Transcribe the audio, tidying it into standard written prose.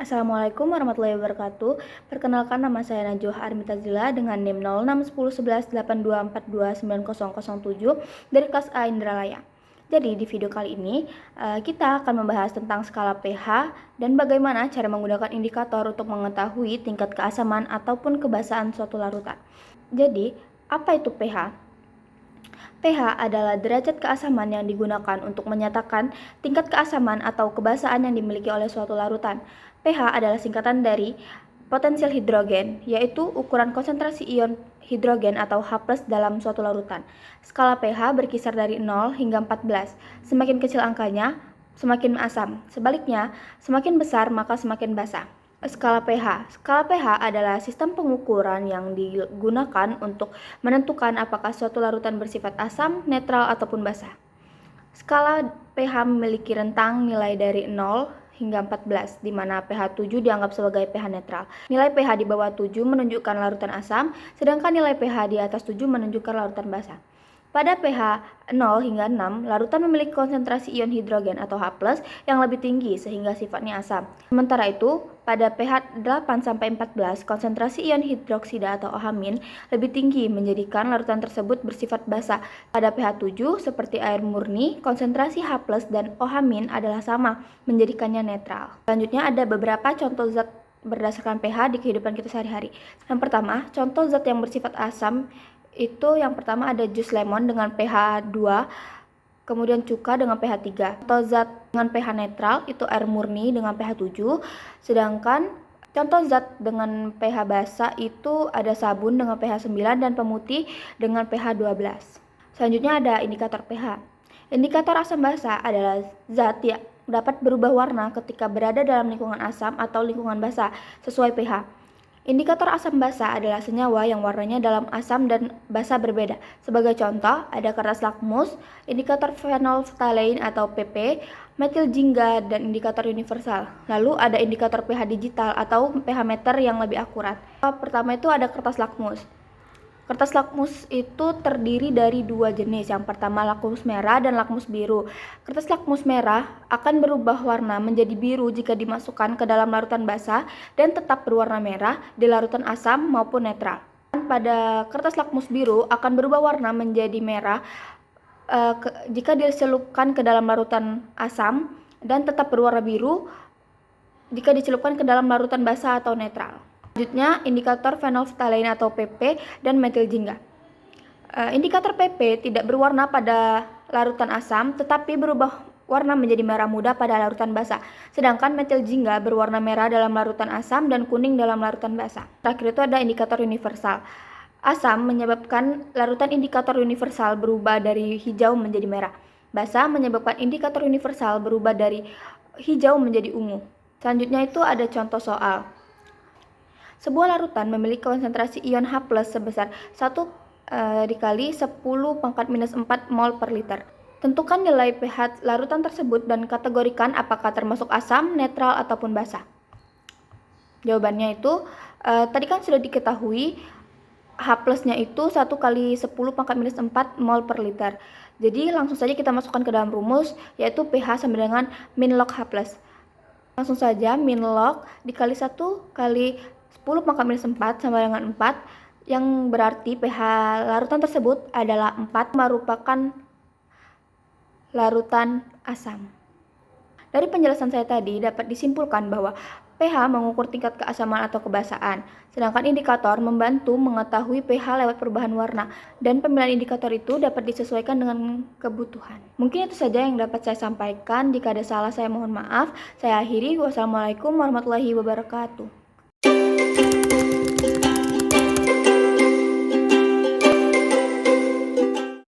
Assalamualaikum warahmatullahi wabarakatuh. Perkenalkan, nama saya Najwa Armitazila dengan NIM 06101182429007 dari kelas A Indralaya. Jadi di video kali ini kita akan membahas tentang skala pH dan bagaimana cara menggunakan indikator untuk mengetahui tingkat keasaman ataupun kebasaan suatu larutan. Jadi, apa itu pH? pH adalah derajat keasaman yang digunakan untuk menyatakan tingkat keasaman atau kebasaan yang dimiliki oleh suatu larutan. pH adalah singkatan dari potensial hidrogen, yaitu ukuran konsentrasi ion hidrogen atau H+ dalam suatu larutan. Skala pH berkisar dari 0 hingga 14. Semakin kecil angkanya, semakin asam. Sebaliknya, semakin besar maka semakin basa. Skala pH. Skala pH adalah sistem pengukuran yang digunakan untuk menentukan apakah suatu larutan bersifat asam, netral, ataupun basa. Skala pH memiliki rentang nilai dari 0 hingga 14, di mana pH 7 dianggap sebagai pH netral. Nilai pH di bawah 7 menunjukkan larutan asam, sedangkan nilai pH di atas 7 menunjukkan larutan basa. Pada pH 0 hingga 6, larutan memiliki konsentrasi ion hidrogen atau H+ yang lebih tinggi sehingga sifatnya asam. Sementara itu, pada pH 8-14, konsentrasi ion hidroksida atau OH- lebih tinggi menjadikan larutan tersebut bersifat basa. Pada pH 7, seperti air murni, konsentrasi H+ dan OH- adalah sama, menjadikannya netral. Selanjutnya ada beberapa contoh zat berdasarkan pH di kehidupan kita sehari-hari. Yang pertama, contoh zat yang bersifat asam itu yang pertama ada jus lemon dengan pH 2, kemudian cuka dengan pH 3. Contoh zat dengan pH netral itu air murni dengan pH 7, sedangkan contoh zat dengan pH basa itu ada sabun dengan pH 9 dan pemutih dengan pH 12. Selanjutnya ada indikator pH. Indikator asam basa adalah zat yang dapat berubah warna ketika berada dalam lingkungan asam atau lingkungan basa sesuai pH. Indikator asam basa adalah senyawa yang warnanya dalam asam dan basa berbeda. Sebagai contoh, ada kertas lakmus, indikator phenolphthalein atau PP, metil jingga, dan indikator universal. Lalu ada indikator pH digital atau pH meter yang lebih akurat. Pertama itu ada kertas lakmus. Kertas lakmus itu terdiri dari dua jenis. Yang pertama lakmus merah dan lakmus biru. Kertas lakmus merah akan berubah warna menjadi biru jika dimasukkan ke dalam larutan basa dan tetap berwarna merah di larutan asam maupun netral. Pada kertas lakmus biru akan berubah warna menjadi merah jika dicelupkan ke dalam larutan asam dan tetap berwarna biru jika dicelupkan ke dalam larutan basa atau netral. Selanjutnya, indikator phenolphthalein atau PP dan metil jingga. Indikator PP tidak berwarna pada larutan asam, tetapi berubah warna menjadi merah muda pada larutan basa. Sedangkan metil jingga berwarna merah dalam larutan asam dan kuning dalam larutan basa. Terakhir itu ada indikator universal. Asam menyebabkan larutan indikator universal berubah dari hijau menjadi merah. Basa menyebabkan indikator universal berubah dari hijau menjadi ungu. Selanjutnya itu ada contoh soal. Sebuah larutan memiliki konsentrasi ion H+ sebesar 1 dikali 10⁻⁴ mol per liter. Tentukan nilai pH larutan tersebut dan kategorikan apakah termasuk asam, netral, ataupun basa. Jawabannya itu, tadi kan sudah diketahui H+-nya itu 1 kali 10⁻⁴ mol per liter. Jadi langsung saja kita masukkan ke dalam rumus, yaitu pH sama dengan min log H+. Langsung saja min log dikali 1 kali 10⁻⁴ sama dengan 4, yang berarti pH larutan tersebut adalah 4, merupakan larutan asam. Dari penjelasan saya tadi dapat disimpulkan bahwa pH mengukur tingkat keasaman atau kebasaan, sedangkan indikator membantu mengetahui pH lewat perubahan warna, dan pemilihan indikator itu dapat disesuaikan dengan kebutuhan. Mungkin itu saja yang dapat saya sampaikan. Jika ada salah, saya mohon maaf. Saya akhiri. Wassalamualaikum warahmatullahi wabarakatuh.